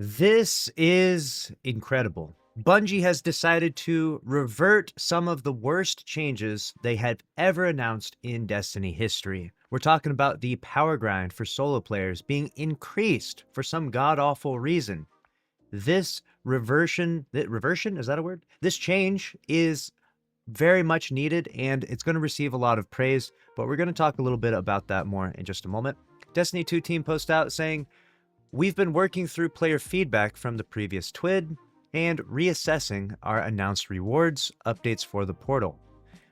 This is incredible. Bungie has decided to revert some of the worst changes they had ever announced in Destiny history. We're talking about the power grind for solo players being increased for some god-awful reason. This reversion, is that a word? This change is very much needed and it's going to receive a lot of praise, but we're going to talk a little bit about that more in just a moment. Destiny 2 team post out saying, "We've been working through player feedback from the previous TWID and reassessing our announced rewards updates for the portal.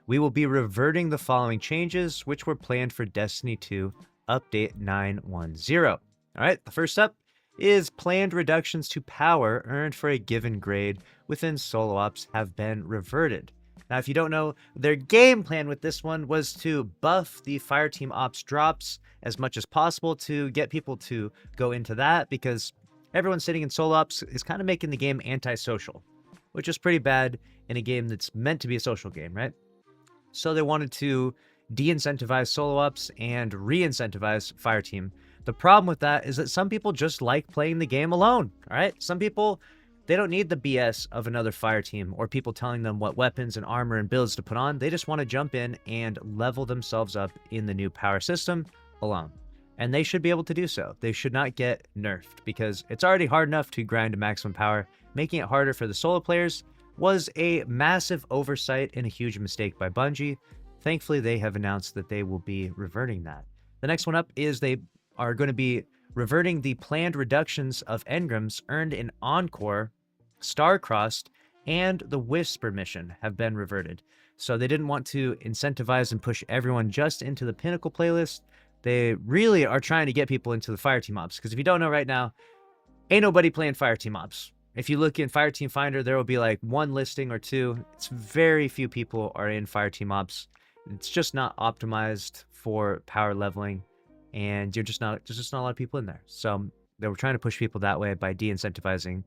We will be reverting the following changes, which were planned for Destiny 2 Update 910. All right, the first up is planned reductions to power earned for a given grade within solo ops have been reverted. Now, if you don't know, their game plan with this one was to buff the Fireteam Ops drops as much as possible to get people to go into that, because everyone sitting in solo ops is kind of making the game antisocial, which is pretty bad in a game that's meant to be a social game, right? So they wanted to de-incentivize solo ops and re-incentivize Fireteam. The problem with that is that some people just like playing the game alone, all right? Some people, they don't need the BS of another fire team or people telling them what weapons and armor and builds to put on. They just want to jump in and level themselves up in the new power system alone. And they should be able to do so. They should not get nerfed because it's already hard enough to grind to maximum power. Making it harder for the solo players was a massive oversight and a huge mistake by Bungie. Thankfully, they have announced that they will be reverting that. The next one up is they are going to be reverting the planned reductions of engrams earned in Encore, Starcrossed, and the Whisper mission have been reverted. So they didn't want to incentivize and push everyone just into the Pinnacle playlist. They really are trying to get people into the Fireteam Ops, because if you don't know right now, ain't nobody playing Fireteam Ops. If you look in Fireteam Finder, there will be like one listing or two. It's very few people are in Fireteam Ops. It's just not optimized for power leveling, and there's just not a lot of people in there. So they were trying to push people that way by de-incentivizing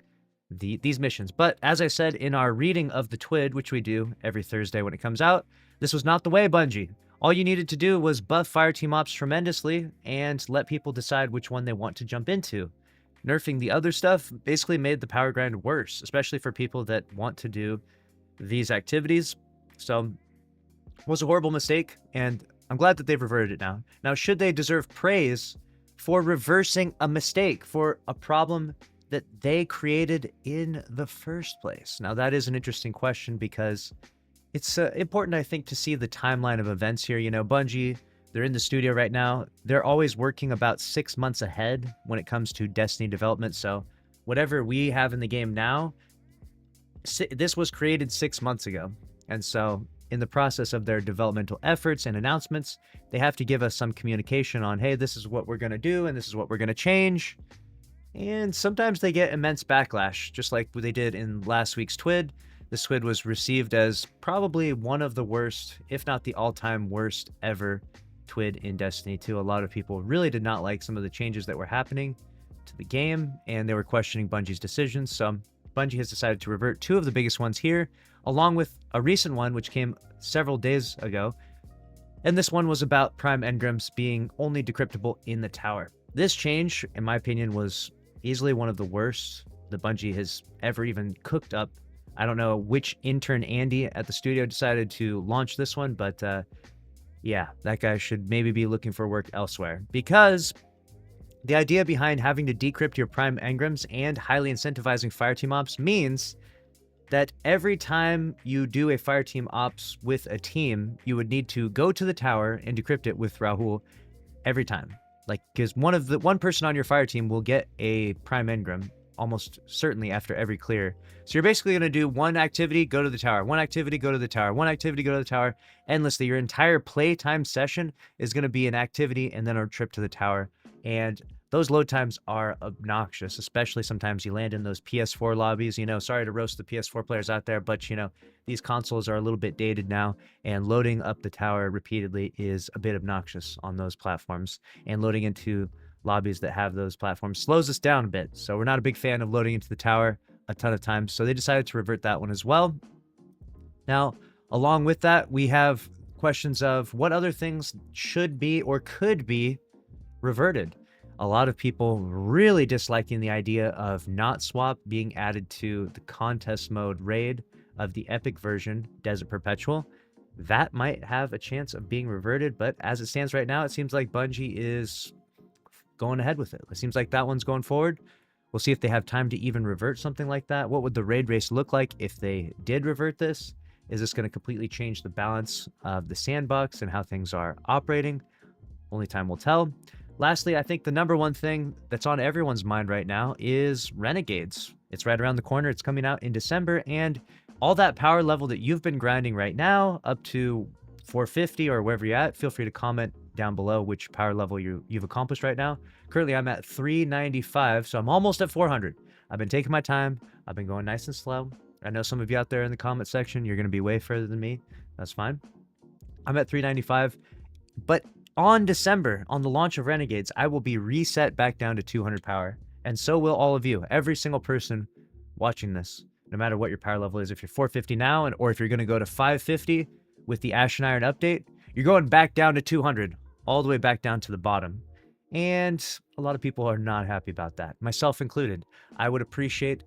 these missions. But as I said in our reading of the TWID, which we do every Thursday when it comes out, this was not the way, Bungie. All you needed to do was buff Fireteam Ops tremendously and let people decide which one they want to jump into. Nerfing the other stuff basically made the power grind worse, especially for people that want to do these activities. So it was a horrible mistake, and I'm glad that they've reverted it now. Now, should they deserve praise for reversing a mistake, for a problem that they created in the first place? Now, that is an interesting question because it's important, I think, to see the timeline of events here. You know, Bungie, they're in the studio right now. They're always working about 6 months ahead when it comes to Destiny development. So whatever we have in the game now, this was created 6 months ago. And so in the process of their developmental efforts and announcements, they have to give us some communication on, hey, this is what we're going to do and this is what we're going to change. And sometimes they get immense backlash, just like they did in last week's TWID. This TWID was received as probably one of the worst, if not the all-time worst ever TWID in Destiny 2. A lot of people really did not like some of the changes that were happening to the game, and they were questioning Bungie's decisions. So Bungie has decided to revert two of the biggest ones here, along with a recent one which came several days ago. And this one was about prime engrams being only decryptable in the tower. This change, in my opinion, was easily one of the worst that Bungie has ever even cooked up. I don't know which intern Andy at the studio decided to launch this one, but yeah, that guy should maybe be looking for work elsewhere, because the idea behind having to decrypt your prime engrams and highly incentivizing Fireteam Ops means that every time you do a Fireteam Ops with a team, you would need to go to the tower and decrypt it with Rahul every time. Like, because one person on your fire team will get a prime engram almost certainly after every clear. So you're basically going to do one activity, go to the tower, one activity, go to the tower, one activity, go to the tower, endlessly. Your entire playtime session is going to be an activity and then a trip to the tower. And those load times are obnoxious, especially sometimes you land in those PS4 lobbies. You know, sorry to roast the PS4 players out there, but you know, these consoles are a little bit dated now, and loading up the tower repeatedly is a bit obnoxious on those platforms. And loading into lobbies that have those platforms slows us down a bit. So we're not a big fan of loading into the tower a ton of times. So they decided to revert that one as well. Now, along with that, we have questions of what other things should be or could be reverted. A lot of people really disliking the idea of not swap being added to the contest mode raid of the epic version, Desert Perpetual. That might have a chance of being reverted, but as it stands right now, it seems like Bungie is going ahead with it. It seems like that one's going forward. We'll see if they have time to even revert something like that. What would the raid race look like if they did revert this? Is this going to completely change the balance of the sandbox and how things are operating? Only time will tell. Lastly, I think the number one thing that's on everyone's mind right now is Renegades. It's right around the corner. It's coming out in December, and all that power level that you've been grinding right now up to 450 or wherever you're at, feel free to comment down below which power level you've accomplished right now. Currently, I'm at 395, so I'm almost at 400. I've been taking my time. I've been going nice and slow. I know some of you out there in the comment section, you're going to be way further than me. That's fine. I'm at 395, but on December, on the launch of Renegades, I will be reset back down to 200 power, and so will all of you, every single person watching this, no matter what your power level is. If you're 450 now, or if you're going to go to 550 with the Ashen Iron update, you're going back down to 200, all the way back down to the bottom. And a lot of people are not happy about that, myself included. I would appreciate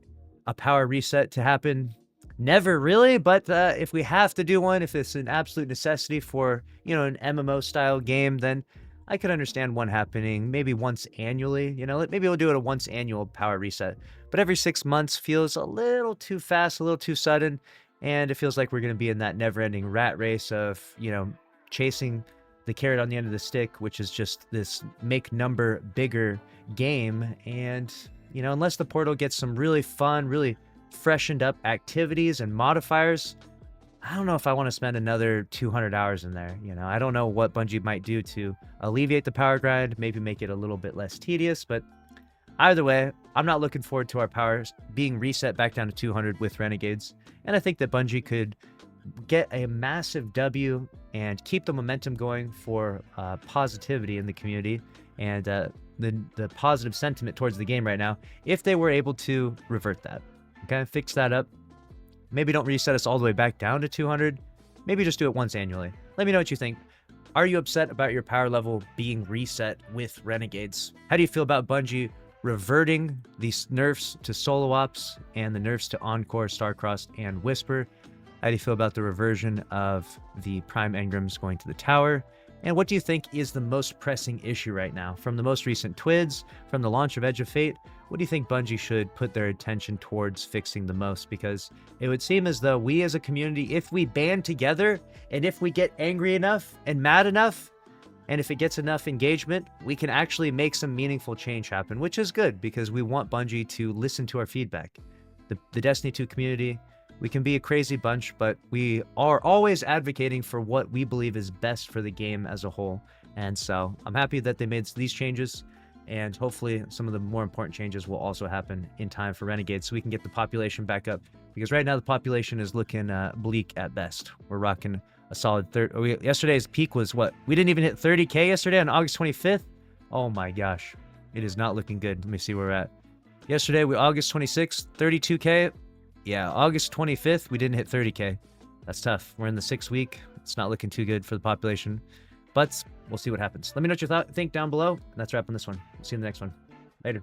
a power reset to happen. Never really, but if we have to do one, if it's an absolute necessity for, an MMO style game, then I could understand one happening maybe once annually. Maybe we'll do it a once annual power reset. But every 6 months feels a little too fast, a little too sudden, and it feels like we're going to be in that never-ending rat race of, chasing the carrot on the end of the stick, which is just this make number bigger game. And, unless the portal gets some really fun, really freshened up activities and modifiers, I don't know if I want to spend another 200 hours in there. I don't know what Bungie might do to alleviate the power grind, maybe make it a little bit less tedious, but either way, I'm not looking forward to our powers being reset back down to 200 with Renegades. And I think that Bungie could get a massive W and keep the momentum going for positivity in the community and the positive sentiment towards the game right now if they were able to revert that. Okay, fix that up. Maybe don't reset us all the way back down to 200. Maybe just do it once annually. Let me know what you think. Are you upset about your power level being reset with Renegades? How do you feel about Bungie reverting these nerfs to solo ops and the nerfs to Encore, Starcrossed, and Whisper? How do you feel about the reversion of the Prime engrams going to the tower? And what do you think is the most pressing issue right now? From the most recent TWIDs, from the launch of Edge of Fate, what do you think Bungie should put their attention towards fixing the most? Because it would seem as though we as a community, if we band together, and if we get angry enough and mad enough, and if it gets enough engagement, we can actually make some meaningful change happen, which is good because we want Bungie to listen to our feedback. The Destiny 2 community, we can be a crazy bunch, but we are always advocating for what we believe is best for the game as a whole. And so I'm happy that they made these changes, and hopefully some of the more important changes will also happen in time for Renegades so we can get the population back up. Because right now the population is looking bleak at best. We're rocking a solid yesterday's peak was what? We didn't even hit 30K yesterday on August 25th. Oh my gosh. It is not looking good. Let me see where we're at. Yesterday, August 26th, 32K. Yeah, August 25th, we didn't hit 30K. That's tough. We're in the 6th week. It's not looking too good for the population, but we'll see what happens. Let me know what you think down below. And that's a wrap on this one. See you in the next one. Later.